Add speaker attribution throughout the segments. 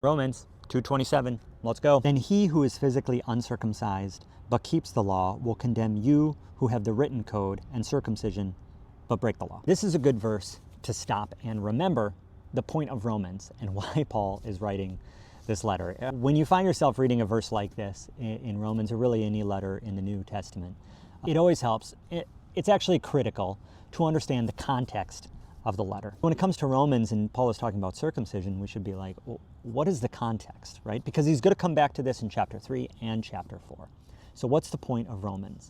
Speaker 1: Romans 2:27, let's go. Then he who is physically uncircumcised but keeps the law will condemn you who have the written code and circumcision but break the law. This is a good verse to stop and remember the point of Romans and why Paul is writing this letter. When you find yourself reading a verse like this in Romans, or really any letter in the New Testament, it always helps. It's actually critical to understand the context of the letter. When it comes to Romans and Paul is talking about circumcision, we should be like, well, what is the context, right? Because he's going to come back to this in chapter 3 and chapter 4. So what's the point of Romans?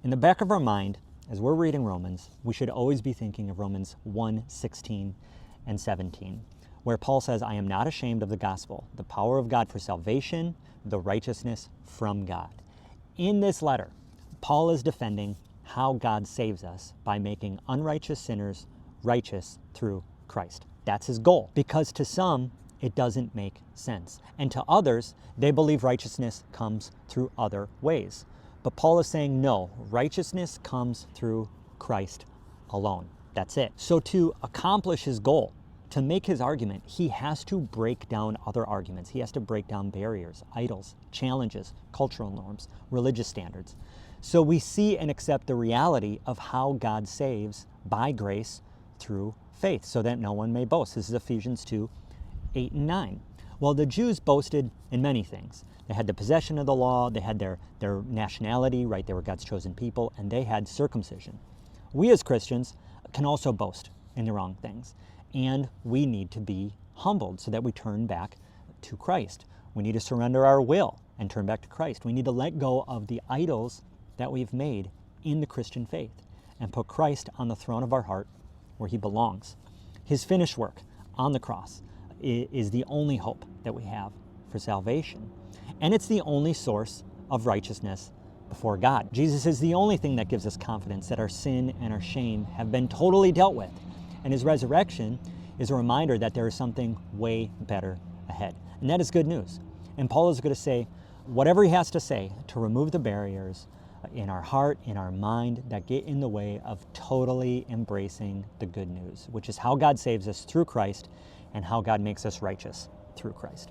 Speaker 1: In the back of our mind, as we're reading Romans, we should always be thinking of Romans 1:16 and 17, where Paul says, I am not ashamed of the gospel, the power of God for salvation, the righteousness from God. In this letter, Paul is defending how God saves us by making unrighteous sinners righteous through Christ. That's his goal, because to some, it doesn't make sense. And to others, they believe righteousness comes through other ways. But Paul is saying, no, righteousness comes through Christ alone. That's it. So to accomplish his goal, to make his argument, he has to break down other arguments. He has to break down barriers, idols, challenges, cultural norms, religious standards. So we see and accept the reality of how God saves by grace through faith, so that no one may boast. This is Ephesians 2:8 and 9. Well, the Jews boasted in many things. They had the possession of the law, they had their nationality, right? They were God's chosen people, and they had circumcision. We as Christians can also boast in the wrong things, and we need to be humbled so that we turn back to Christ. We need to surrender our will and turn back to Christ. We need to let go of the idols that we've made in the Christian faith and put Christ on the throne of our heart where he belongs. His finished work on the cross is the only hope that we have for salvation. And it's the only source of righteousness before God. Jesus is the only thing that gives us confidence that our sin and our shame have been totally dealt with. And his resurrection is a reminder that there is something way better ahead. And that is good news. And Paul is going to say whatever he has to say to remove the barriers in our heart, in our mind, that get in the way of totally embracing the good news, which is how God saves us through Christ and how God makes us righteous through Christ.